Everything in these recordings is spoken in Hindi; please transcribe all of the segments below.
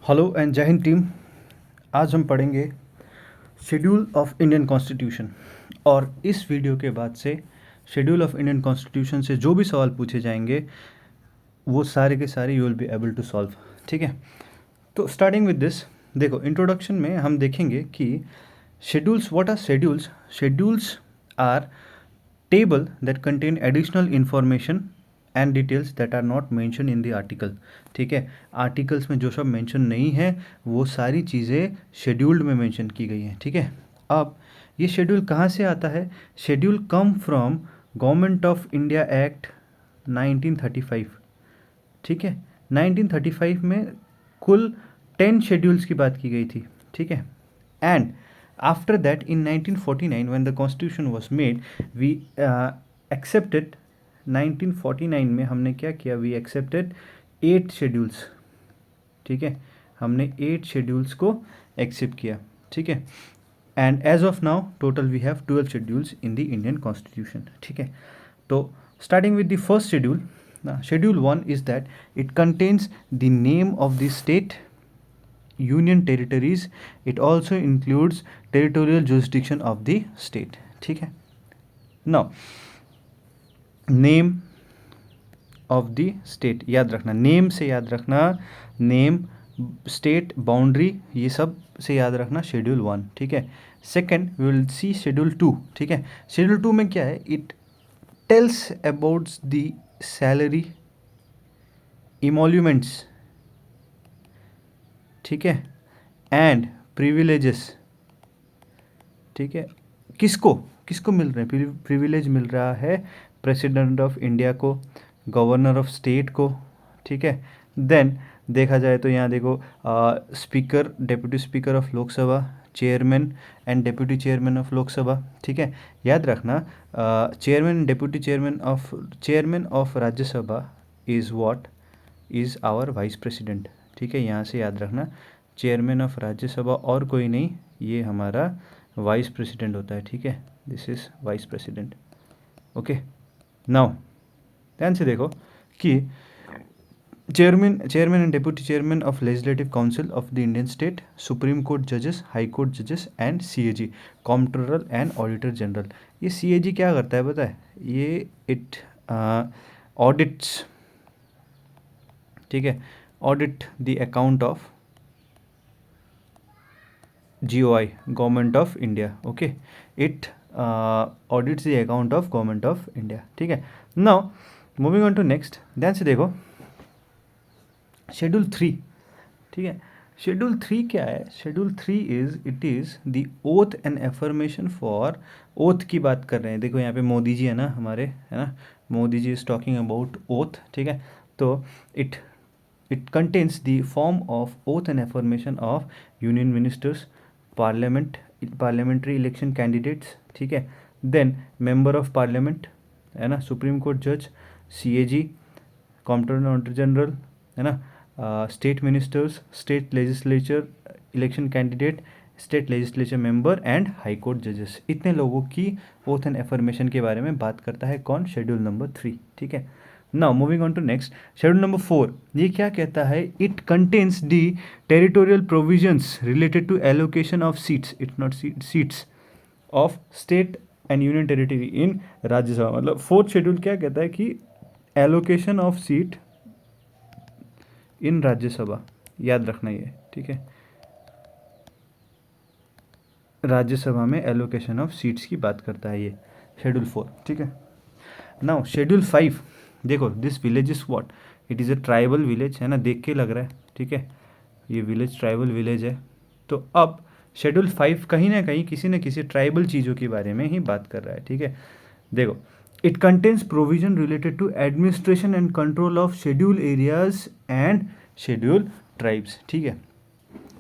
हेलो एंड जय हिंद टीम। आज हम पढ़ेंगे शेड्यूल ऑफ इंडियन कॉन्स्टिट्यूशन और इस वीडियो के बाद से शेड्यूल ऑफ इंडियन कॉन्स्टिट्यूशन से जो भी सवाल पूछे जाएंगे वो सारे के सारे you will be able to solve. ठीक है, तो स्टार्टिंग विद दिस, देखो इंट्रोडक्शन में हम देखेंगे कि schedules, what are schedules. Schedules are table that contain additional information and details that are not mentioned in the article। ठीक है, आर्टिकल्स में जो सब मेंशन नहीं है वो सारी चीज़ें शेड्यूल्ड में मेंशन की गई हैं। ठीक है, अब ये शेड्यूल कहाँ से आता है? Schedule come from government of India act 1935। ठीक है, 1935 में कुल 10 शेड्यूल्स की बात की गई थी। ठीक है, and after that in 1949 when the constitution was made we accepted 1949 में हमने क्या किया? we accepted 8 schedules। ठीक है, हमने 8 schedules को accept किया। ठीक है, and as of now total we have 12 schedules in the Indian constitution। ठीक है, तो starting with the first schedule, schedule 1 is that it contains the name of the state, union territories, it also includes territorial jurisdiction of the state. ठीक है, now name of the state याद रखना, नेम से याद रखना, नेम, स्टेट, बाउंड्री, ये सब से याद रखना शेड्यूल 1। ठीक है, second we will see schedule 2। ठीक है, शेड्यूल 2 में क्या है? It tells about the salary, emoluments, ठीक है, एंड प्रिविलेजेस। ठीक है, किसको किसको मिल रहे हैं? प्रिविलेज मिल रहा है प्रेसिडेंट ऑफ इंडिया को, गवर्नर ऑफ स्टेट को। ठीक है, देन देखा जाए तो यहाँ देखो speaker, deputy speaker of Lok Sabha, chairman and deputy chairman of Lok Sabha. ठीक है, याद रखना chairman, deputy chairman of Rajya Sabha is what? Is our vice president. ठीक है, यहाँ से याद रखना चेयरमैन ऑफ राज्यसभा और कोई नहीं, ये हमारा वाइस प्रेसिडेंट होता है। ठीक है, this is vice president. Okay, now ध्यान से देखो कि chairman and deputy chairman of legislative council of the Indian state, supreme court जजेस, हाई कोर्ट जजेस and CAG, comptroller and auditor general. ये सीएजी क्या करता है पता है? ये इट ऑडिट्स, ठीक है, audit the account of GOI, government of India. Okay, it audits the account of government of India. ठीक है, now moving on to next, ध्यान से देखो शेड्यूल 3। ठीक है, शेड्यूल 3 क्या है? Schedule 3 it is the oath and affirmation for, oath की बात कर रहे हैं। देखो यहाँ पे मोदी जी है ना हमारे, है ना, Modi ji is talking about oath. ठीक है, तो it contains the form of oath and affirmation of union ministers, parliamentary election candidates। ठीक है, देन मेंबर ऑफ पार्लियामेंट, है ना, सुप्रीम कोर्ट जज, सीएजी, कॉम्प्ट्रोलर ऑडिटर जनरल, है ना, state ministers, state legislature election candidate, state legislature member and high court जजेस। इतने लोगों की ओथ एंड एफर्मेशन के बारे में बात करता है कौन? Schedule number 3। ठीक है, now moving on to next, schedule number 4, ये क्या कहता है? It contains the territorial provisions related to allocation of seats, it's not seats of state and union territory in Rajya Sabha. मतलब फोर्थ शेड्यूल क्या कहता है कि allocation of seat in Rajya Sabha, याद रखना ये। ठीक है, राज्यसभा में एलोकेशन ऑफ सीट्स की बात करता है ये शेड्यूल 4। ठीक है, नाउ शेड्यूल 5, देखो this village is what? It is a tribal village, है ना, देख के लग रहा है। ठीक है, ये विलेज ट्राइबल विलेज है। तो अब शेड्यूल 5 कहीं ना कहीं किसी न किसी ट्राइबल चीज़ों के बारे में ही बात कर रहा है। ठीक है, देखो it contains provision related to administration and control of schedule areas and schedule tribes. ठीक है,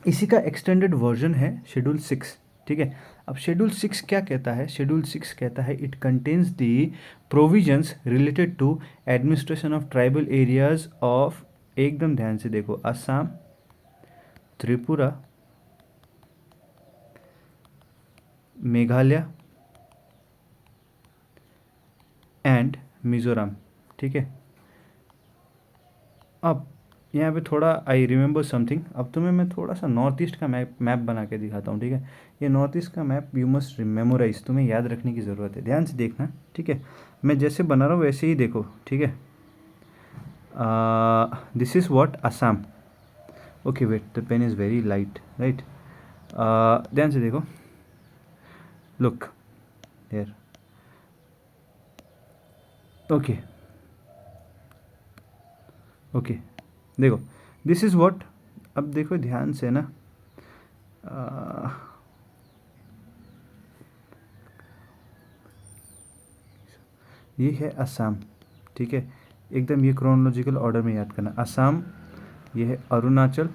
इसी का एक्सटेंडेड वर्जन है शेड्यूल 6। ठीक है, अब शेड्यूल 6 क्या कहता है? शेड्यूल 6 कहता है it contains the provisions related to administration of tribal areas of, एकदम ध्यान से देखो, असम, त्रिपुरा, मेघालय एंड मिजोरम। ठीक है, अब यहाँ पे थोड़ा आई रिमेंबर समथिंग। अब तुम्हें मैं थोड़ा सा नॉर्थ ईस्ट का मैप बना के दिखाता हूँ, ठीक है। ये नॉर्थ ईस्ट का मैप यू मस्ट मेमोराइज, तुम्हें याद रखने की ज़रूरत है, ध्यान से देखना, ठीक है। मैं जैसे बना रहा हूँ वैसे ही देखो, ठीक है। This is what Assam. Okay wait, the pen is very light, right. ध्यान से देखो, लुक हियर, ओके ओके, देखो दिस इज़ व्हाट। अब देखो ध्यान से ना, ये है असम, ठीक है। एकदम ये क्रोनोलॉजिकल ऑर्डर में याद करना। असम, ये है अरुणाचल,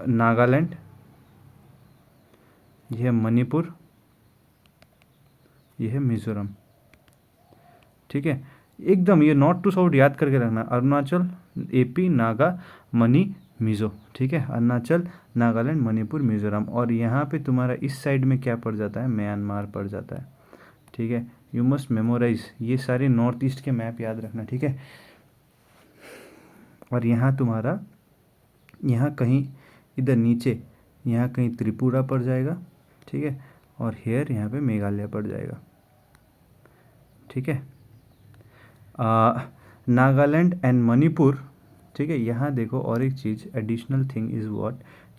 नागालैंड, ये है मणिपुर, ये है मिज़ोरम, ठीक है। एकदम ये नॉर्थ टू साउथ याद करके रखना। अरुणाचल, एपी, नागा, मणि, मिज़ो, ठीक है। अरुणाचल, नागालैंड, मणिपुर, मिज़ोरम। और यहाँ पे तुम्हारा इस साइड में क्या पड़ जाता है, म्यांमार पड़ जाता है, ठीक है। यू मस्ट मेमोराइज ये सारे नॉर्थ ईस्ट के मैप याद रखना, ठीक है। और यहाँ तुम्हारा, यहाँ कहीं इधर नीचे, यहाँ कहीं त्रिपुरा पड़ जाएगा, ठीक है। और हेयर यहाँ पे मेघालय पड़ जाएगा, ठीक है। नागालैंड एंड मणिपुर, ठीक है। यहाँ देखो और एक चीज़ एडिशनल थिंग इज़ व्हाट,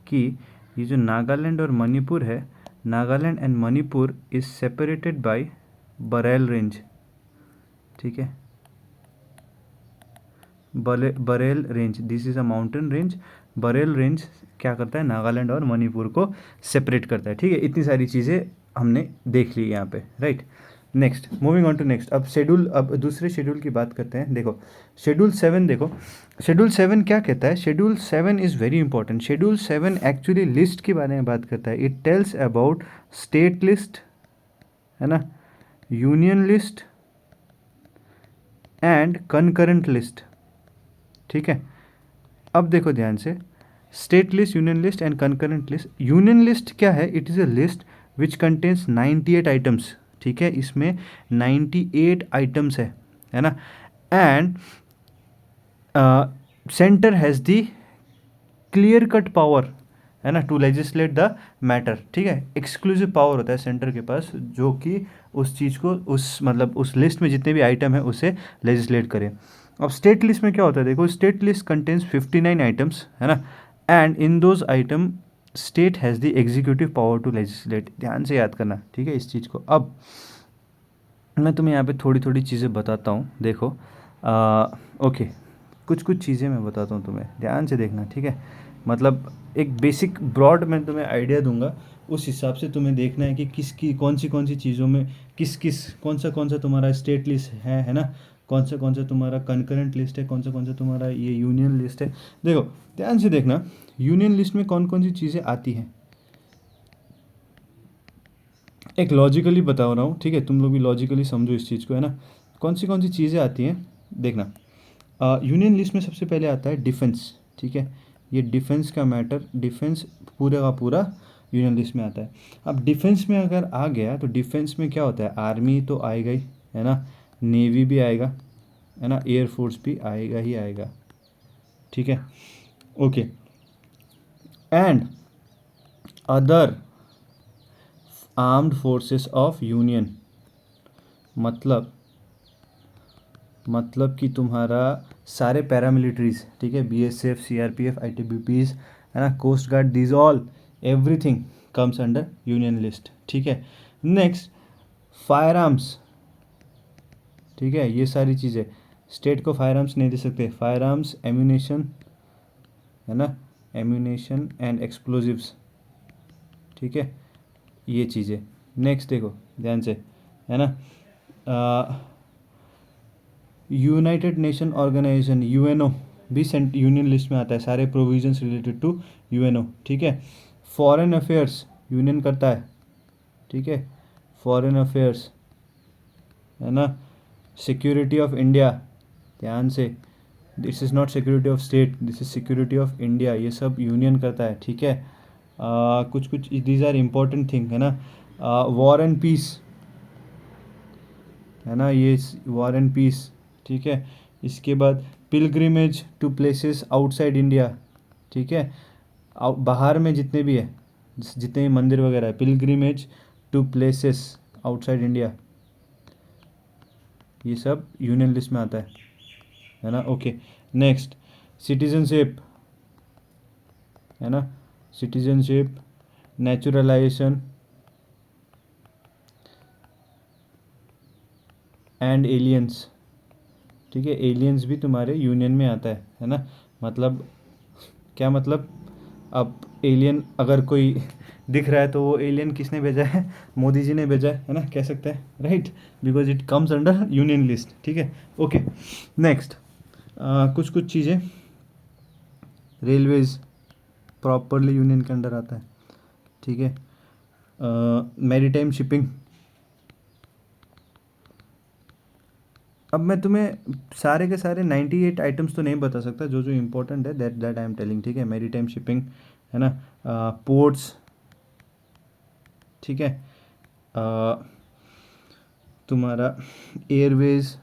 कि ये जो नागालैंड और मणिपुर है, Nagaland and Manipur is separated by Barail range, ठीक है। Barail range, this is a mountain range. Barail range क्या करता है, नागालैंड और मणिपुर को सेपरेट करता है, ठीक है। इतनी सारी चीज़ें हमने देख ली यहाँ पे, right. Next, moving on to next. अब शेड्यूल, अब दूसरे शेड्यूल की बात करते हैं। देखो शेड्यूल 7, देखो शेड्यूल 7 क्या कहता है। Schedule 7 is very important. Schedule 7 actually list के बारे में बात करता है। It tells about state list, है ना, union list and concurrent list, ठीक है। अब देखो ध्यान से, state list, union list and concurrent list. Union list क्या है, it is a list which contains 98 items, ठीक है। इसमें 98 आइटम्स है ना। And centre has the clear cut power, है ना, टू लेजिस्लेट द मैटर, ठीक है। एक्सक्लूसिव पावर होता है सेंटर के पास, जो कि उस चीज़ को, उस मतलब उस लिस्ट में जितने भी आइटम है उसे लेजिस्लेट करे। अब स्टेट लिस्ट में क्या होता है, देखो स्टेट लिस्ट कंटेन्स 59 आइटम्स, है ना। And in those item state has the executive power to legislate. ध्यान से याद करना, ठीक है, इस चीज़ को। अब मैं तुम्हें यहाँ पे थोड़ी थोड़ी चीज़ें बताता हूँ, देखो। ओके, कुछ कुछ चीज़ें मैं बताता हूँ तुम्हें, ध्यान से देखना, ठीक है। मतलब एक बेसिक ब्रॉड मैं तुम्हें आइडिया दूंगा, उस हिसाब से तुम्हें देखना है कि किसकी कौन सी चीज़ों में किस किस कौन सा तुम्हारा स्टेट लिस्ट है ना, कौन सा तुम्हारा कंकरेंट लिस्ट है, कौन सा तुम्हारा ये यूनियन लिस्ट है। देखो ध्यान से देखना, यूनियन लिस्ट में कौन सी चीज़ें आती हैं। एक लॉजिकली बता रहा हूँ, ठीक है, तुम लोग भी लॉजिकली समझो इस चीज़ को, है ना। कौन सी चीज़ें आती हैं, देखना। यूनियन लिस्ट में सबसे पहले आता है डिफेंस, ठीक है। ये डिफेंस का मैटर, डिफेंस पूरा का पूरा यूनियन लिस्ट में आता है। अब डिफेंस में अगर आ गया तो डिफेंस में क्या होता है, आर्मी तो आएगा ही, है ना, नेवी भी आएगा, है ना, एयरफोर्स भी आएगा ही आएगा, ठीक है। Okay, and other armed forces of union, मतलब कि तुम्हारा सारे पैरामिलिट्रीज, ठीक है, बीएसएफ, सीआरपीएफ, आईटीबीपीज, है ना, coast guard, this all everything comes under union list, ठीक है। नेक्स्ट, फायर आर्म्स, ठीक है, ये सारी चीज़ें स्टेट को फायर आर्म्स नहीं दे सकते। फायर आर्म्स, एम्यूनेशन, है ना, एम्यूनेशन एंड एक्सप्लोजिव्स, ठीक है, ये चीज़ें। नेक्स्ट देखो ध्यान से, है ना, यूनाइटेड नेशन ऑर्गेनाइजेशन, यूएनओ भी यूनियन लिस्ट में आता है, सारे प्रोविजंस रिलेटेड टू यूएनओ, ठीक है। फॉरेन अफेयर्स यूनियन करता है, ठीक है, फॉरेन अफेयर्स, है ना। सिक्योरिटी ऑफ इंडिया, ध्यान से, this is not security of state, this is security of India, ये सब यूनियन करता है, ठीक है। कुछ कुछ दीज आर इम्पोर्टेंट थिंग, है ना। वॉर एंड पीस, है ना, ये वॉर एंड पीस, ठीक है, इसके बाद pilgrimage to places outside India, ठीक है, बाहर में जितने भी है, जितने भी मंदिर वगैरह है, pilgrimage to places outside India, ये सब यूनियन लिस्ट में आता है ना। ओके, नेक्स्ट सिटीजनशिप, है ना, सिटीजनशिप, नेचुरलाइजेशन एंड एलियंस, ठीक है, एलियंस भी तुम्हारे यूनियन में आता है ना। मतलब क्या मतलब, अब एलियन अगर कोई दिख रहा है तो वो एलियन किसने भेजा है, मोदी जी ने भेजा है ना, कह सकते हैं, right, because it comes under union list, ठीक है। ओके, नेक्स्ट कुछ कुछ चीज़ें, रेलवेज प्रॉपरली यूनियन के अंडर आता है, ठीक है। मैरीटाइम शिपिंग, अब मैं तुम्हें सारे के सारे 98 आइटम्स तो नहीं बता सकता, जो जो इम्पोर्टेंट है दैट आई एम टेलिंग, ठीक है। मैरीटाइम शिपिंग, है ना, पोर्ट्स, ठीक है, तुम्हारा एयरवेज,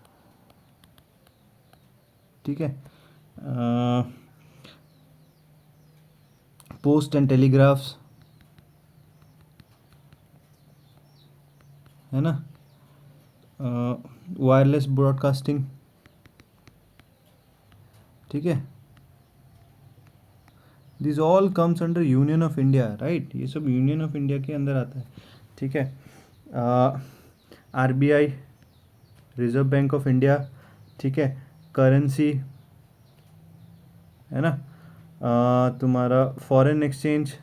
ठीक है, पोस्ट एंड टेलीग्राफ्स, है ना, वायरलेस ब्रॉडकास्टिंग, ठीक है, this all comes under union of India, right, ये सब यूनियन ऑफ इंडिया के अंदर आता है, ठीक है। RBI, reserve bank of India, ठीक है, करेंसी, है ना, तुम्हारा foreign exchange,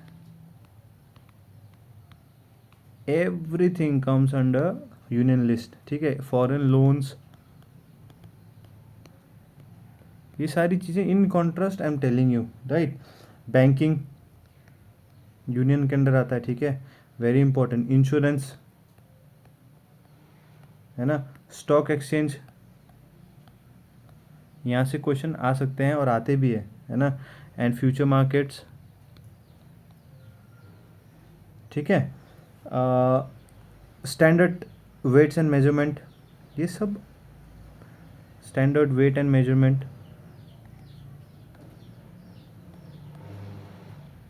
everything comes under union list, ठीक है। फॉरेन लोन्स, ये सारी चीज़ें in contrast I am telling you, right. Banking union के अंडर आता है, ठीक है, वेरी इंपॉर्टेंट। इंश्योरेंस, है ना, स्टॉक एक्सचेंज, यहाँ से क्वेश्चन आ सकते हैं और आते भी है ना, एंड फ्यूचर मार्केट्स, ठीक है। स्टैंडर्ड वेट्स एंड मेजरमेंट, ये सब स्टैंडर्ड वेट एंड मेजरमेंट,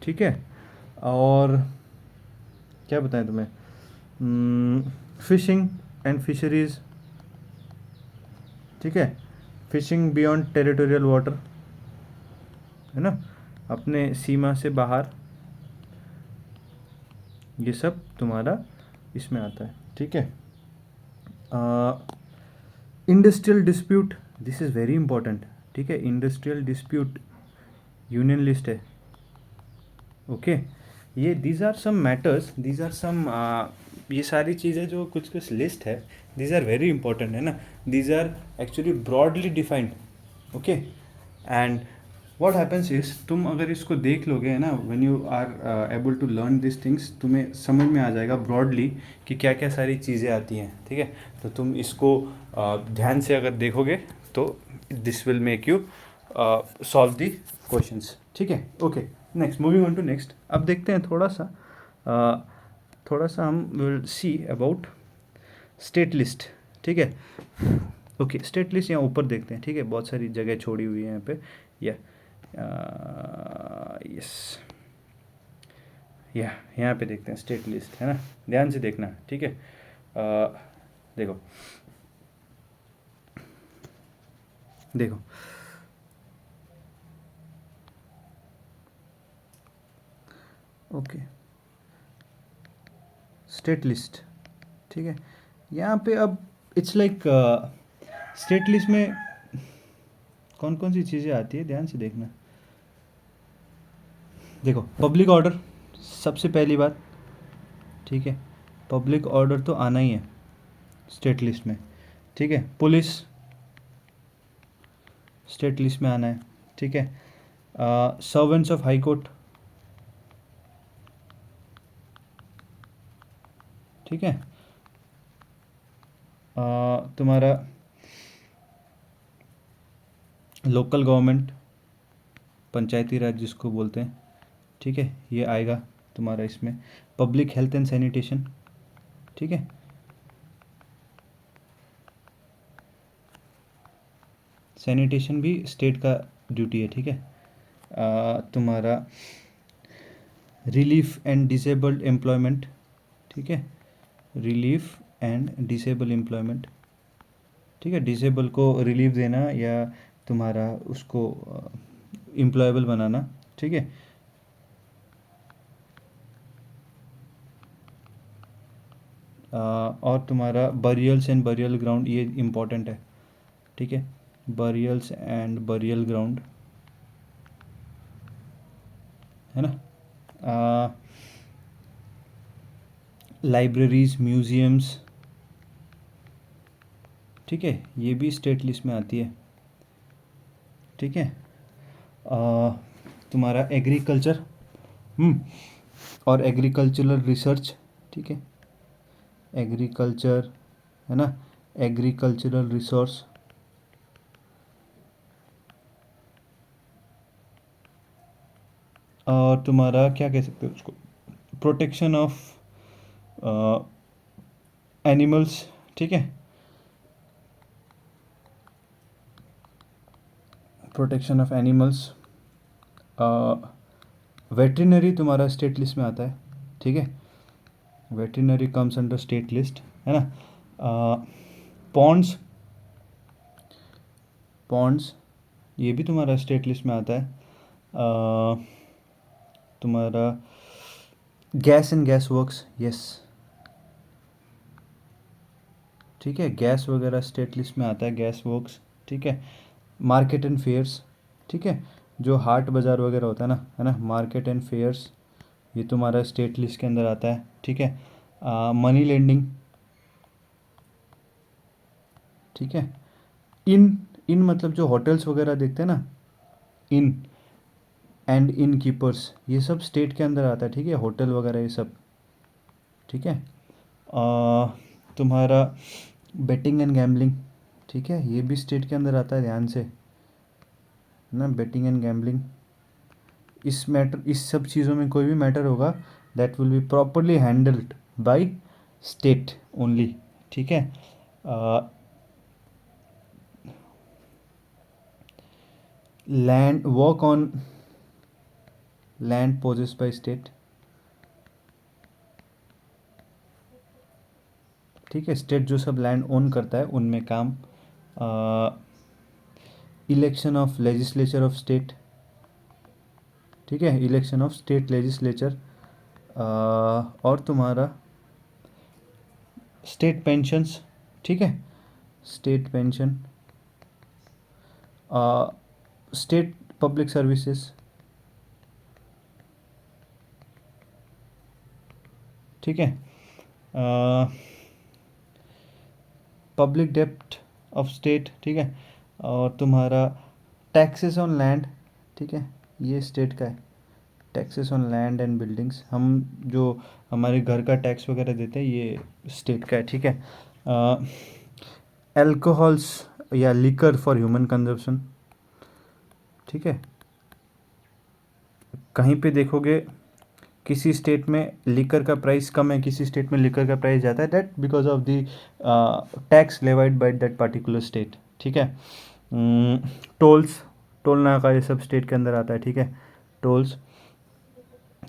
ठीक है। और क्या बताएं तुम्हें, फिशिंग एंड फिशरीज, ठीक है, फिशिंग बियॉन्ड टेरिटोरियल वाटर, है ना, अपने सीमा से बाहर, ये सब तुम्हारा इसमें आता है, ठीक है। Industrial dispute, this is very important, ठीक है, इंडस्ट्रियल डिस्प्यूट यूनियन लिस्ट है, ओके। ये these are some matters, these are some, ये सारी चीज़ें जो कुछ कुछ लिस्ट है, दीज आर वेरी इंपॉर्टेंट, है ना, these are actually broadly defined, okay. And what happens is, तुम अगर इसको देख लोगे, है ना, when you are able to learn this things, तुम्हें समझ में आ जाएगा ब्रॉडली कि क्या क्या सारी चीज़ें आती हैं, ठीक है। तो तुम इसको ध्यान से अगर देखोगे तो this will make you solve the questions, ठीक है। Okay, next, moving on to next, अब देखते हैं थोड़ा सा हम will see about state list, ठीक है। ओके, स्टेट लिस्ट यहाँ ऊपर देखते हैं, ठीक है, बहुत सारी जगह छोड़ी हुई है यहाँ पे, या यस, या यहाँ पे देखते हैं स्टेट लिस्ट, है ना, ध्यान से देखना, ठीक है। देखो देखो, ओके, स्टेट लिस्ट, ठीक है, यहाँ पे अब इट्स लाइक स्टेट लिस्ट में कौन कौन सी चीज़ें आती है, ध्यान से देखना। देखो, पब्लिक ऑर्डर सबसे पहली बात, ठीक है, पब्लिक ऑर्डर तो आना ही है स्टेट लिस्ट में, ठीक है। पुलिस स्टेट लिस्ट में आना है, ठीक है। सर्वेंट्स ऑफ हाई कोर्ट, ठीक है। तुम्हारा लोकल गवर्नमेंट, पंचायती राज जिसको बोलते हैं, ठीक है, ये आएगा तुम्हारा इसमें। पब्लिक हेल्थ एंड सैनिटेशन, ठीक है, सैनिटेशन भी स्टेट का ड्यूटी है, ठीक है। तुम्हारा रिलीफ एंड डिसेबल्ड एम्प्लॉयमेंट, ठीक है, रिलीफ एंड डिसेबल एम्प्लॉयमेंट, ठीक है, डिसेबल को रिलीफ देना या तुम्हारा उसको एम्प्लॉयबल बनाना, ठीक है। और तुम्हारा बरियल्स एंड बरियल ग्राउंड, ये इम्पोर्टेंट है, ठीक है, बरियल्स एंड बरियल ग्राउंड, है ना। लाइब्रेरीज, म्यूजियम्स, ठीक है, ये भी स्टेट लिस्ट में आती है, ठीक है। तुम्हारा एग्रीकल्चर और एग्रीकल्चरल रिसर्च, ठीक है, एग्रीकल्चर, है ना, एग्रीकल्चरल रिसोर्स, और तुम्हारा क्या कह सकते हो उसको, प्रोटेक्शन ऑफ एनिमल्स, ठीक है, प्रोटेक्शन ऑफ एनिमल्स। वेटरिनरी तुम्हारा स्टेट लिस्ट में आता है, ठीक है, veterinary comes under state list, है ना। पॉन्ड्स, पॉन्ड्स ये भी तुम्हारा स्टेट लिस्ट में आता है। तुम्हारा gas and gas works, yes, ठीक है, गैस वगैरह स्टेट लिस्ट में आता है, गैस वर्क्स, ठीक है। मार्केट एंड फेयर्स, ठीक है, जो हाट बाज़ार वगैरह होता है ना, मार्केट एंड फेयर्स, ये तुम्हारा स्टेट लिस्ट के अंदर आता है, ठीक है। मनी लेंडिंग, ठीक है। इन इन मतलब जो होटल्स वगैरह देखते हैं ना, इन एंड इन कीपर्स, ये सब स्टेट के अंदर आता है, ठीक है, होटल वगैरह ये सब, ठीक है। तुम्हारा बेटिंग एंड गैम्बलिंग, ठीक है, ये भी स्टेट के अंदर आता है, ध्यान से ना, बेटिंग एंड गैम्बलिंग, इस मैटर, इस सब चीज़ों में कोई भी मैटर होगा that will be properly handled by state only, ठीक है। Land work on land purposes by state, ठीक है, स्टेट जो सब लैंड ओन करता है उनमें काम। Election of legislature of state, ठीक है, इलेक्शन ऑफ स्टेट लेजिस्लेचर। और तुम्हारा स्टेट पेंशंस, ठीक है, state pension, state public services, ठीक है, पब्लिक डेप्ट ऑफ स्टेट, ठीक है, और तुम्हारा टैक्सेस ऑन लैंड, ठीक है, ये स्टेट का है, taxes on land and buildings, हम जो हमारे घर का टैक्स वगैरह देते हैं ये स्टेट का है, ठीक है। एल्कोहल्स या लिकर फॉर ह्यूमन कंजप्शन, ठीक है, कहीं पे देखोगे किसी स्टेट में लिकर का प्राइस कम है, किसी स्टेट में लिकर का प्राइस ज़्यादा है, that because of the tax levied by that particular state, ठीक है। टोल्स, टोल नाका ये सब स्टेट के अंदर आता है, ठीक है, टोल्स।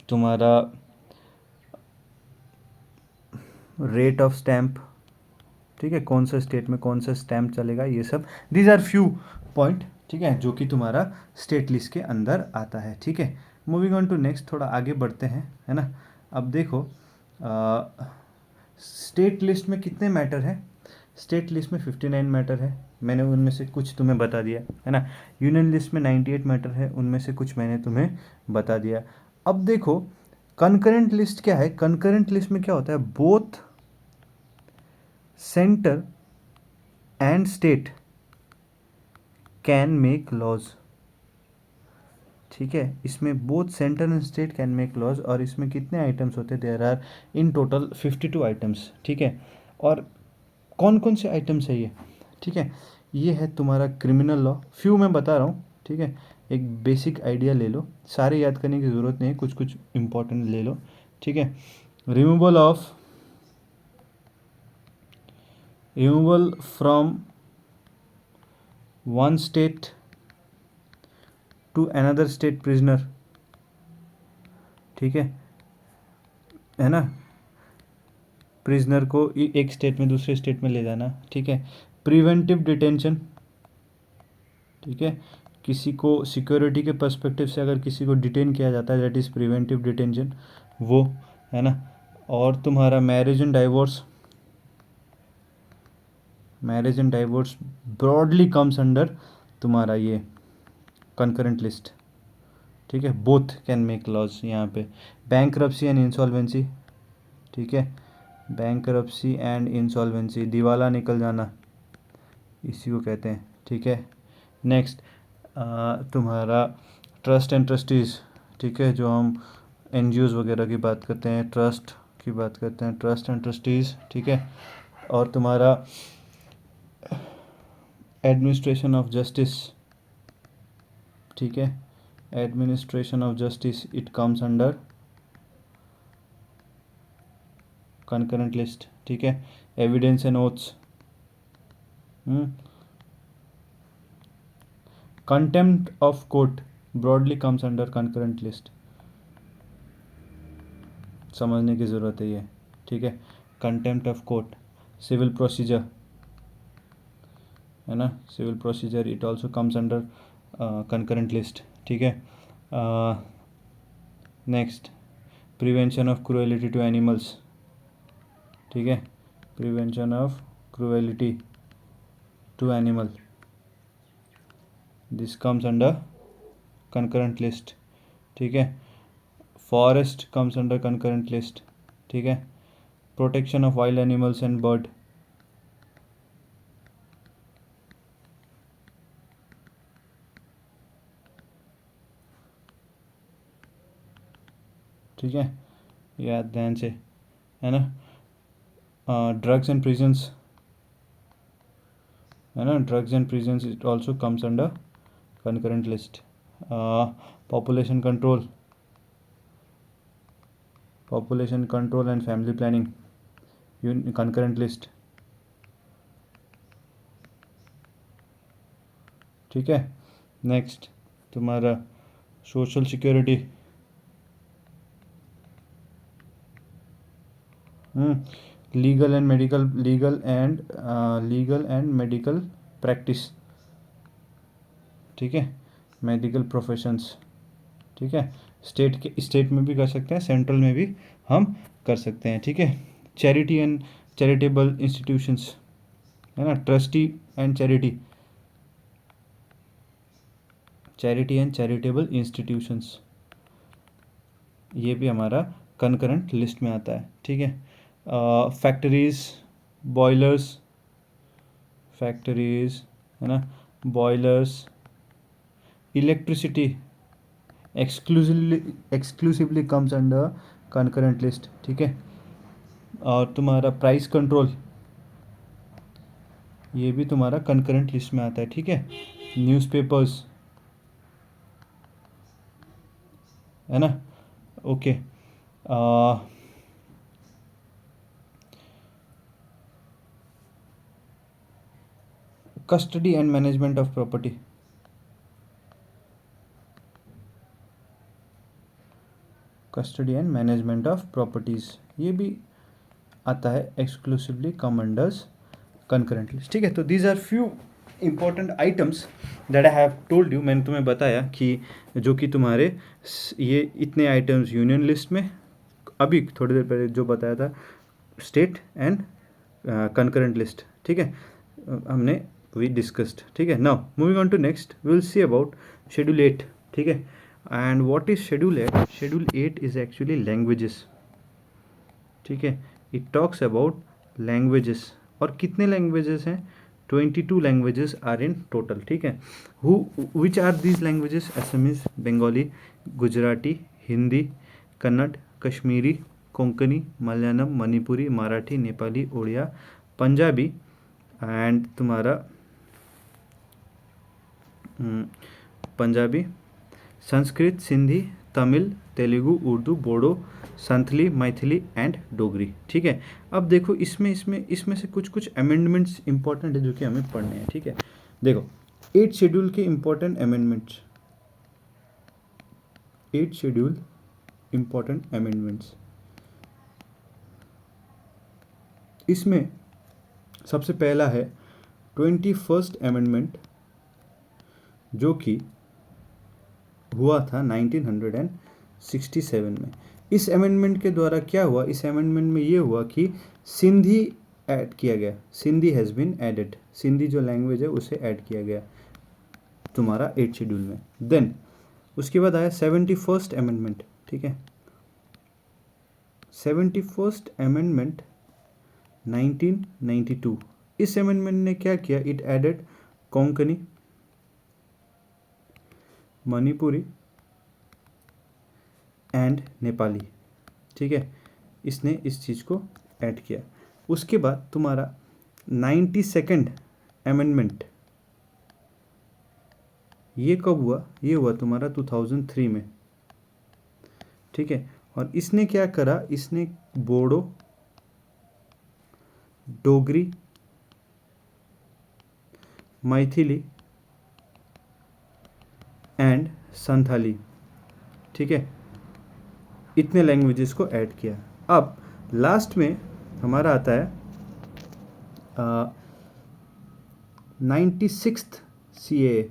तुम्हारा रेट ऑफ स्टैम्प, ठीक है, कौन सा स्टेट में कौन सा स्टैम्प चलेगा, ये सब, दीज आर फ्यू पॉइंट, ठीक है, जो कि तुम्हारा स्टेट लिस्ट के अंदर आता है, ठीक है। मूविंग ऑन टू नेक्स्ट, थोड़ा आगे बढ़ते हैं, है ना। अब देखो स्टेट लिस्ट में कितने मैटर है, स्टेट लिस्ट में 59 मैटर है, मैंने उनमें से कुछ तुम्हें बता दिया, है ना। यूनियन लिस्ट में 98 मैटर है, उनमें से कुछ मैंने तुम्हें बता दिया। अब देखो कंकरेंट लिस्ट क्या है, कंकरेंट लिस्ट में क्या होता है, both centre and state can make laws, ठीक है, इसमें both centre and state can make laws, और इसमें कितने आइटम्स होते हैं, there are in total 52 items, ठीक है। और कौन कौन से आइटम्स है ये, ठीक है, ये है तुम्हारा क्रिमिनल लॉ, फ्यू मैं बता रहा हूँ, ठीक है, एक बेसिक आइडिया ले लो, सारे याद करने की ज़रूरत नहीं है, कुछ कुछ इंपॉर्टेंट ले लो, ठीक है। Removal from one state to another state prisoner, ठीक है ना, प्रिजनर को एक स्टेट में दूसरे स्टेट में ले जाना, ठीक है। प्रिवेंटिव डिटेंशन, ठीक है, किसी को सिक्योरिटी के पर्सपेक्टिव से अगर किसी को डिटेन किया जाता है, दैट इज़ प्रिवेंटिव डिटेंशन, वो है ना। और तुम्हारा marriage and divorce, marriage and divorce broadly comes under तुम्हारा ये कंकरेंट लिस्ट, ठीक है। बोथ कैन मेक लॉज यहाँ पे। बैंकरप्सी एंड इंसॉल्वेंसी, ठीक है, बैंकरप्सी एंड इंसॉल्वेंसी, दिवाला निकल जाना, इसी को कहते हैं, ठीक है। नेक्स्ट तुम्हारा ट्रस्ट एंड ट्रस्टीज़, ठीक है, जो हम एनजीओज वगैरह की बात करते हैं, ट्रस्ट की बात करते हैं, ट्रस्ट एंड ट्रस्टीज़, ठीक है। और तुम्हारा एडमिनिस्ट्रेशन ऑफ जस्टिस, ठीक है, administration of justice, it comes under concurrent list, ठीक है। Evidence and oaths, contempt of court broadly comes under concurrent list, समझने की ज़रूरत है ये, ठीक है। Contempt of court, civil procedure, है ना, civil procedure, it also comes under concurrent list, ठीक है। Next prevention of cruelty to animals, ठीक है, prevention of cruelty to animal, this comes under concurrent list, ठीक है। Forest comes under concurrent list, ठीक है। Protection of wild animals and bird, ठीक है, याद ध्यान से, है ना। ड्रग्स एंड प्रिजन्स, है ना, drugs and prisons, it also comes under concurrent list. Population control, population control and family planning, concurrent list, ठीक है। नेक्स्ट तुम्हारा social security, legal and medical practice, ठीक है, मेडिकल प्रोफेशंस, ठीक है। स्टेट में भी कर सकते हैं, सेंट्रल में भी हम कर सकते हैं, ठीक है। चैरिटी एंड चैरिटेबल इंस्टीट्यूशंस, है ना, trustee and charity and charitable institutions, ये भी हमारा कंकरेंट लिस्ट में आता है, ठीक है। फैक्ट्रीज, बॉयलर्स, फैक्ट्रीज, है ना, boilers, electricity exclusively comes under concurrent list, ठीक है। और तुम्हारा प्राइस कंट्रोल, ये भी तुम्हारा कंकरेंट लिस्ट में आता है, ठीक है। न्यूज़पेपर्स, है ना, okay. Custody and management of property, custody and management of properties, ये भी आता है exclusively come under concurrent list, ठीक है। तो these are few important items that I have told you, मैंने तुम्हें बताया कि जो कि तुम्हारे ये इतने आइटम्स यूनियन लिस्ट में, अभी थोड़ी देर पहले जो बताया था स्टेट एंड कंकरेंट लिस्ट, ठीक है, हमने वी डिस्कस्ड, ठीक है। Now moving on to next we will see about schedule 8, ठीक है। And what is schedule 8? Schedule 8 is actually languages, ठीक है, इट टॉक्स अबाउट लैंग्वेजेस। और कितने लैंग्वेजेस हैं? 22 लैंग्वेजेस आर इन टोटल, ठीक है। Which are these languages? Assamese, Bengali, Gujarati, Hindi, Kannada, Kashmiri, Konkani, Malayalam, Manipuri, Marathi, Nepali, Oriya, Punjabi and तुम्हारा पंजाबी, संस्कृत, सिंधी, तमिल, तेलुगु, उर्दू, बोडो, संथली, मैथिली एंड डोगरी, ठीक है। अब देखो इसमें से कुछ अमेंडमेंट्स इंपॉर्टेंट है जो कि हमें पढ़ने हैं, ठीक है। देखो 8 शेड्यूल के important amendments, 8 schedule important amendments. इसमें सबसे पहला है 21st अमेंडमेंट, जो कि हुआ था 1967 में। इस अमेंडमेंट के द्वारा क्या हुआ, इस अमेंडमेंट में ये हुआ कि सिंधी ऐड किया गया, Sindhi has been added, Sindhi जो लैंग्वेज है उसे ऐड किया गया तुम्हारा 8 शेड्यूल में। देन उसके बाद आया 71st अमेंडमेंट, ठीक है। 71st amendment 1992। इस अमेंडमेंट ने क्या किया, it added Konkani, Manipuri and Nepali, ठीक है, इसने इस चीज़ को ऐड किया। उसके बाद तुम्हारा 92nd अमेंडमेंट, ये कब हुआ, ये हुआ तुम्हारा 2003 में, ठीक है। और इसने क्या करा, इसने बोडो, डोगरी, मैथिली एंड संथाली, ठीक है, इतने लैंग्वेजेस को ऐड किया। अब लास्ट में हमारा आता है 96th CAA,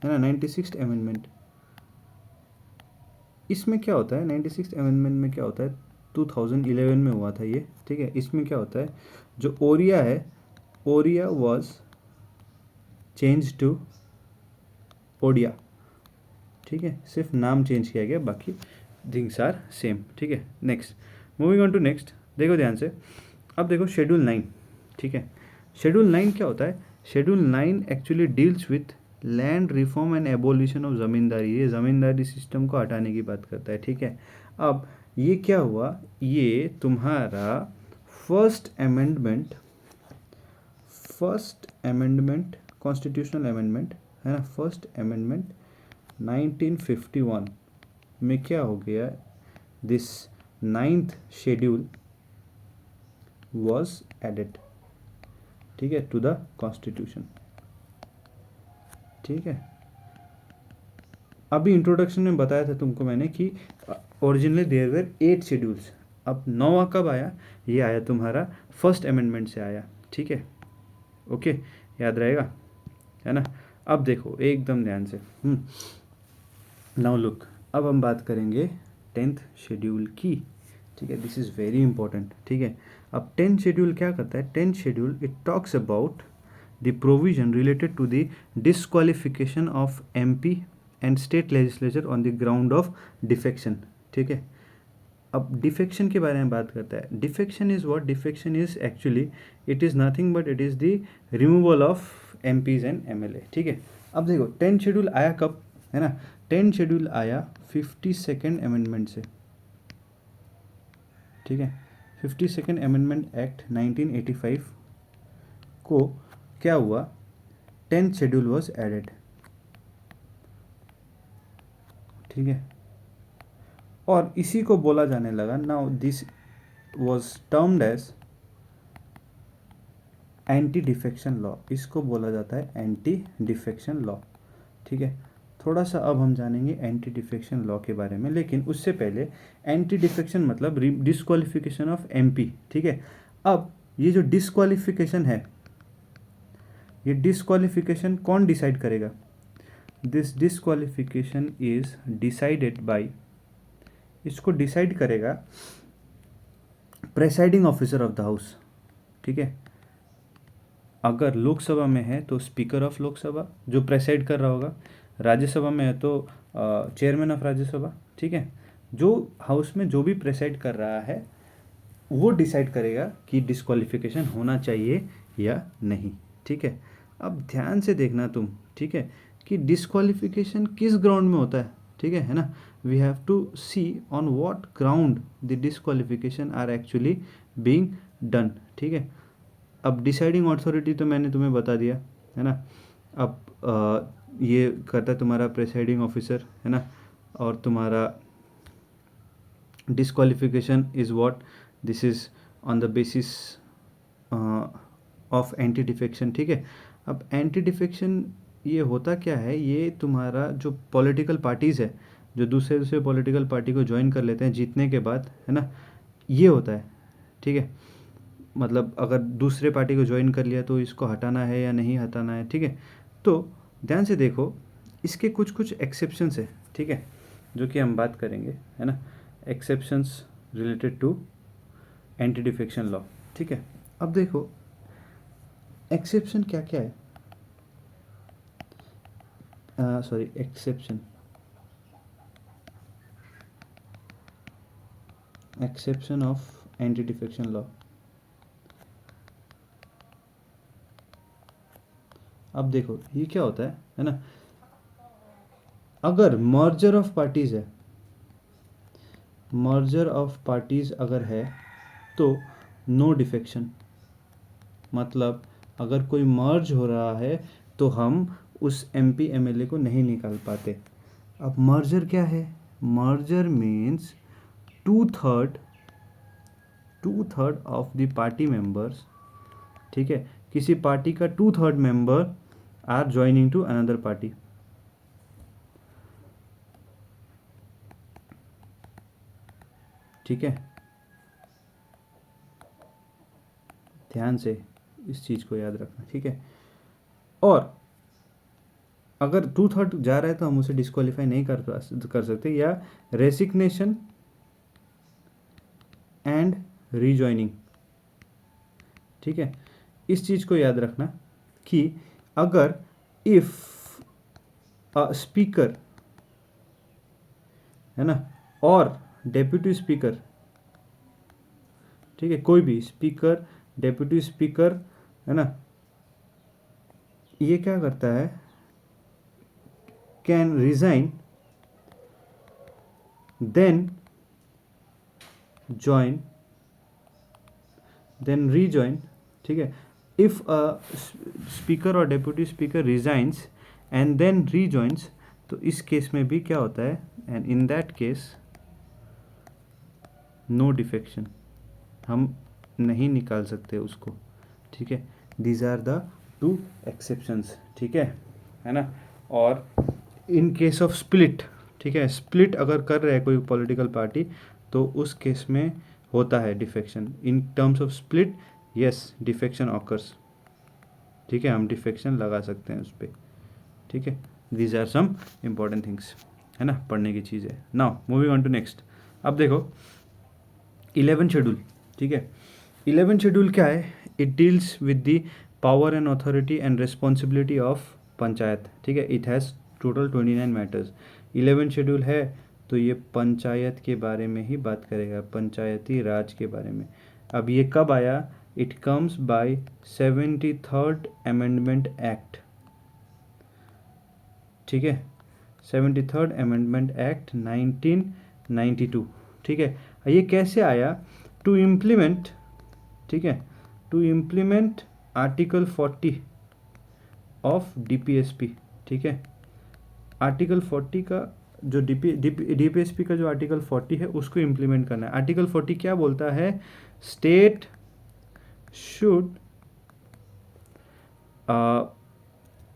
है ना, 96th अमेंडमेंट। इसमें क्या होता है, 96th अमेंडमेंट में क्या होता है, 2011 में हुआ था ये, ठीक है। इसमें क्या होता है, जो ओरिया है, ओरिया वॉज चेंज टू ओडिया, ठीक है, सिर्फ नाम चेंज किया गया, बाकी थिंग्स आर सेम, ठीक है। Next, moving on to next, देखो ध्यान से। अब देखो शेड्यूल 9, ठीक है। शेड्यूल 9 क्या होता है, schedule 9 actually deals with land reform and abolition of zamindari, ये ज़मींदारी सिस्टम को हटाने की बात करता है, ठीक है। अब ये क्या हुआ, ये तुम्हारा फर्स्ट अमेंडमेंट कॉन्स्टिट्यूशनल अमेंडमेंट, है ना, फर्स्ट अमेंडमेंट 1951 में क्या हो गया, this 9th schedule was added, ठीक है, टू द कॉन्स्टिट्यूशन, ठीक है। अभी इंट्रोडक्शन में बताया था तुमको मैंने कि ओरिजिनली देयर वर 8 शेड्यूल्स, अब 9वां कब आया, ये आया तुम्हारा फर्स्ट अमेंडमेंट से आया, ठीक है, ओके, याद रहेगा, है ना। अब देखो एकदम ध्यान से, नाउ लुक, अब हम बात करेंगे 10th शेड्यूल की, ठीक है, दिस इज़ वेरी इंपॉर्टेंट, ठीक है। अब 10th शेड्यूल क्या करता है, 10th schedule it talks about the provision related to the disqualification of MP and state legislature on the ground of defection, ठीक है। अब डिफेक्शन के बारे में बात करता है, defection is what, defection is actually it is nothing but it is the removal of MPs and MLA, ठीक है। अब देखो 10th शेड्यूल आया कब, है ना, 10th शेड्यूल आया 52nd अमेंडमेंट से, ठीक है। 52nd अमेंडमेंट एक्ट 1985 को क्या हुआ, 10th शेड्यूल वॉज एडेड, ठीक है। और इसी को बोला जाने लगा, now this was termed as anti defection law, इसको बोला जाता है एंटी डिफेक्शन लॉ, ठीक है। थोड़ा सा अब हम जानेंगे एंटी डिफेक्शन लॉ के बारे में, लेकिन उससे पहले एंटी डिफेक्शन मतलब डिस्क्वालिफिकेशन ऑफ MP, ठीक है। अब ये जो डिस्क्वालिफिकेशन है, ये डिस्क्वालिफिकेशन कौन डिसाइड करेगा, this disqualification is decided by, इसको डिसाइड करेगा presiding officer of the house, ठीक है। अगर लोकसभा में है तो स्पीकर ऑफ लोकसभा जो प्रेसाइड कर रहा होगा, राज्यसभा में है तो चेयरमैन ऑफ राज्यसभा, ठीक है। जो हाउस में जो भी प्रेसाइड कर रहा है वो डिसाइड करेगा कि डिस्क्वालिफिकेशन होना चाहिए या नहीं, ठीक है। अब ध्यान से देखना तुम, ठीक है, कि डिस्क्वालिफिकेशन किस ग्राउंड में होता है, ठीक है ना। We have to see on what ground the disqualification are actually being done, ठीक है। अब डिसाइडिंग अथॉरिटी तो मैंने तुम्हें बता दिया, है ना। अब ये करता है तुम्हारा प्रेसाइडिंग ऑफिसर, है ना। और तुम्हारा disqualification is what, this is on the basis of anti defection, ठीक है। अब एंटी डिफेक्शन ये होता क्या है, ये तुम्हारा जो पॉलिटिकल पार्टीज़ है, जो दूसरे दूसरे पॉलिटिकल पार्टी को ज्वाइन कर लेते हैं जीतने के बाद, है ना, ये होता है। ठीक है, मतलब अगर दूसरे पार्टी को ज्वाइन कर लिया तो इसको हटाना है या नहीं हटाना है। ठीक है, तो ध्यान से देखो, इसके कुछ कुछ एक्सेप्शंस है। ठीक है, जो कि हम बात करेंगे, है ना, exceptions related to anti defection law. ठीक है, अब देखो एक्सेप्शन क्या क्या है, sorry exception of anti defection law. अब देखो ये क्या होता है ना, अगर मर्जर ऑफ पार्टीज है, मर्जर ऑफ पार्टीज अगर है तो नो डिफेक्शन, मतलब अगर कोई मर्ज हो रहा है तो हम उस एमपी एमएलए को नहीं निकाल पाते। अब मर्जर क्या है, merger means two third of the party members, ठीक है, किसी पार्टी का 2/3 member are joining to another party. ठीक है, ध्यान से इस चीज़ को याद रखना। ठीक है, और अगर 2/3 जा रहा है तो हम उसे डिस्क्वालीफाई नहीं कर सकते, या रेसिग्नेशन एंड रीजॉइनिंग। ठीक है, इस चीज़ को याद रखना कि अगर इफ स्पीकर, है ना, और डेप्यूटी स्पीकर, ठीक है, कोई भी स्पीकर, डेप्यूटी स्पीकर, है ना, ये क्या करता है, can resign then join then rejoin. ठीक है, इफ स्पीकर और deputy speaker resigns and then rejoins, तो इस केस में भी क्या होता है, and in that case no defection, हम नहीं निकाल सकते उसको। ठीक है, दीज आर द 2 एक्सेप्शंस। ठीक है ना, और इन केस ऑफ स्प्लिट, ठीक है, स्प्लिट अगर कर रहे हैं कोई पॉलिटिकल पार्टी तो उस केस में होता है defection. In terms of split, yes, defection occurs. ठीक है, हम डिफेक्शन लगा सकते हैं उस पर। ठीक है, these are some important things, है ना, पढ़ने की चीज़ है। Now moving on to next. अब देखो 11 शेड्यूल। ठीक है, 11 शेड्यूल क्या है, it deals with the power and authority and responsibility of panchayat. ठीक है, it has total 29 matters. 11 schedule है तो ये पंचायत के बारे में ही बात करेगा, पंचायती राज के बारे में। अब ये कब आया, it comes by 73rd amendment act. ठीक है, 73rd अमेंडमेंट एक्ट 1992। ठीक है, ये कैसे आया, टू इम्प्लीमेंट, ठीक है, to implement article 40 of DPSP. ठीक है, आर्टिकल 40 का जो डीपीएसपी का जो आर्टिकल 40 है उसको इम्प्लीमेंट करना है। आर्टिकल 40 क्या बोलता है, state should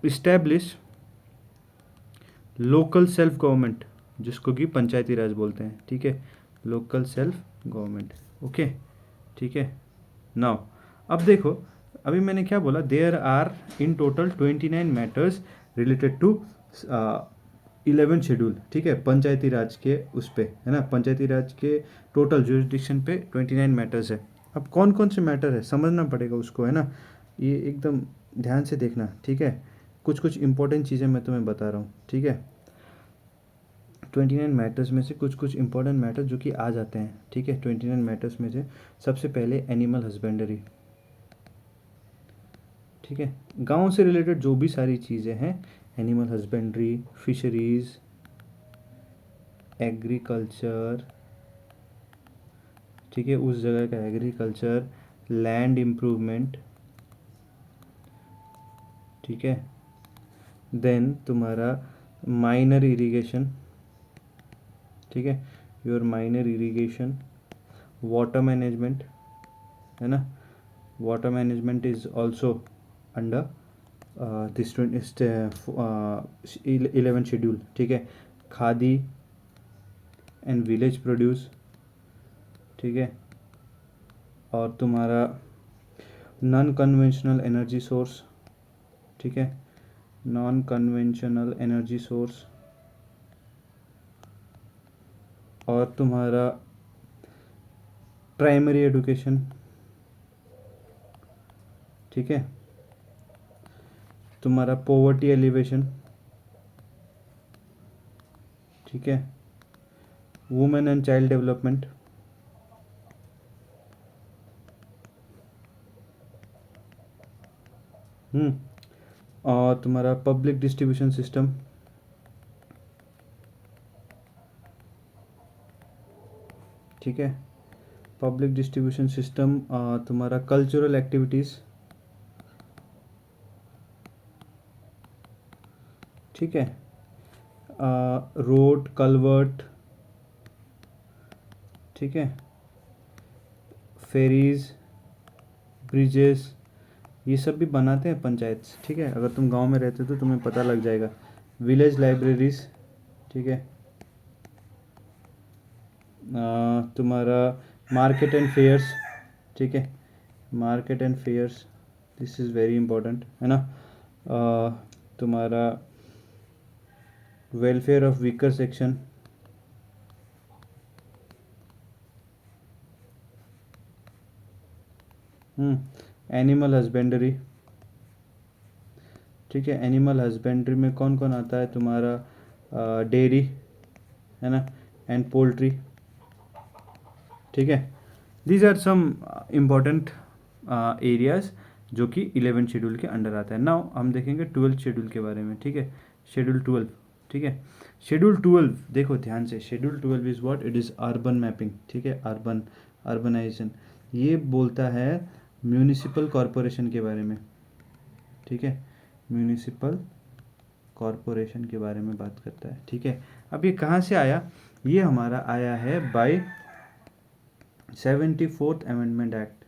establish local self government, जिसको कि पंचायती राज बोलते हैं। ठीक है, लोकल सेल्फ गवर्नमेंट। ओके, ठीक है, नाउ अब देखो, अभी मैंने क्या बोला, there are in total 29 matters related to 11 schedule. ठीक है, पंचायती राज के उस पे, है ना, पंचायती राज के टोटल जुरिस्डिक्शन पे 29 मैटर्स है। अब कौन कौन से मैटर है समझना पड़ेगा उसको, है ना, ये एकदम ध्यान से देखना। ठीक है, कुछ कुछ इंपॉर्टेंट चीज़ें मैं तुम्हें बता रहा हूँ। ठीक है, 29 मैटर्स में से कुछ कुछ इंपॉर्टेंट मैटर जो कि आ जाते हैं। ठीक है, 29 मैटर्स में से सबसे पहले एनिमल हस्बेंडरी। ठीक है, गांव से रिलेटेड जो भी सारी चीज़ें हैं, एनिमल हस्बेंड्री, फिशरीज, एग्रीकल्चर, ठीक है, उस जगह का एग्रीकल्चर, लैंड इम्प्रूवमेंट। ठीक है, देन तुम्हारा माइनर इरिगेशन। ठीक है, your minor irrigation, water management, है ना, water management is also under this 11 schedule, ठीक है, खादी एंड विलेज प्रोड्यूस, ठीक है, और तुम्हारा नॉन कन्वेंशनल एनर्जी सोर्स, ठीक है, नॉन कन्वेंशनल एनर्जी सोर्स, और तुम्हारा प्राइमरी एजुकेशन, ठीक है, तुम्हारा पॉवर्टी एलिवेशन, ठीक है, वुमेन एंड चाइल्ड डेवलपमेंट, और तुम्हारा पब्लिक डिस्ट्रीब्यूशन सिस्टम, ठीक है, पब्लिक डिस्ट्रीब्यूशन सिस्टम, तुम्हारा कल्चरल एक्टिविटीज़, ठीक है, रोड कल्वर्ट, ठीक है, फेरीज, ब्रिजेस, ये सब भी बनाते हैं पंचायत, ठीक है, अगर तुम गांव में रहते हो तो तुम्हें पता लग जाएगा। विलेज लाइब्रेरीज, ठीक है, तुम्हारा मार्केट एंड फेयर्स, ठीक है, market and fairs, this is very important, है ना, तुम्हारा welfare of weaker section, animal husbandry, ठीक है, एनिमल हस्बेंड्री में कौन कौन आता है, तुम्हारा डेयरी, है ना, एंड पोल्ट्री, ठीक है, these are some important areas जो कि 11 शेड्यूल के अंडर आता है। नाउ हम देखेंगे 12 शेड्यूल के बारे में, ठीक है, शेड्यूल 12, ठीक है, शेड्यूल 12 देखो ध्यान से, schedule 12 is what, it is urban mapping, ठीक है, अर्बनाइजेशन, ये बोलता है म्यूनिसिपल कॉरपोरेशन के बारे में, ठीक है, म्यूनिसिपल कॉरपोरेशन के बारे में बात करता है, ठीक है। अब ये कहाँ से आया, ये हमारा आया है बाय 74th अमेंडमेंट एक्ट,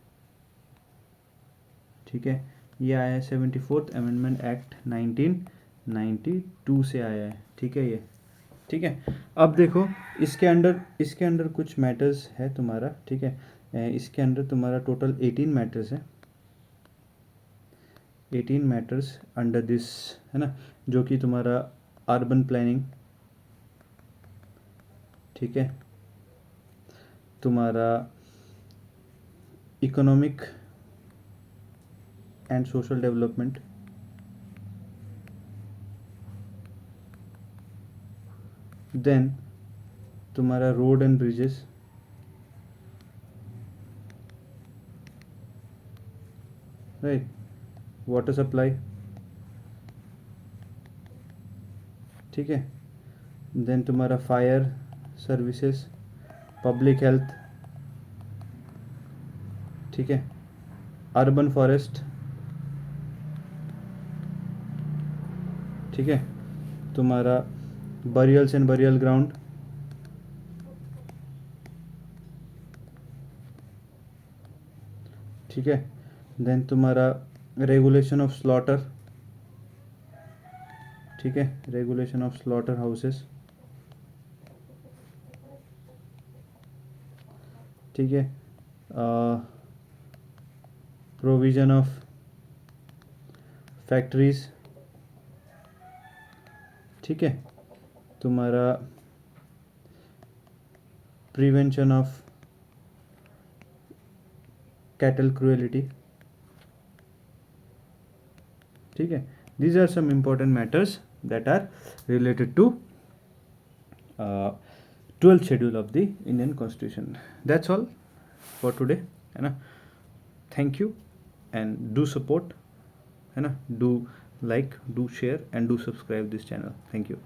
ठीक है, ये आया है 74th अमेंडमेंट एक्ट 1992 से आया है, ठीक है, ये, ठीक है। अब देखो इसके अंडर कुछ मैटर्स है तुम्हारा, ठीक है, इसके अंदर तुम्हारा टोटल 18 मैटर्स है, 18 मैटर्स अंडर दिस, है ना, जो कि तुम्हारा अर्बन प्लानिंग, ठीक है, तुम्हारा economic and social development, then तुम्हारा road and bridges, right, water supply, ठीक है, देन तुम्हारा फायर सर्विसेज, पब्लिक हेल्थ, ठीक है, अर्बन फॉरेस्ट, ठीक है, तुम्हारा बरियल्स एंड बरियल ग्राउंड, ठीक है, देन तुम्हारा रेगुलेशन ऑफ स्लॉटर, ठीक है, रेगुलेशन ऑफ स्लॉटर हाउसेस, ठीक है, प्रोविजन ऑफ फैक्ट्रीज, ठीक है, तुम्हारा प्रिवेंशन ऑफ कैटल क्रूएलिटी, ठीक है, these are some important matters that are related to 12th schedule of the Indian constitution. That's all for today, है ना, thank you and do support, है ना, do like, do share and do subscribe this channel, thank you.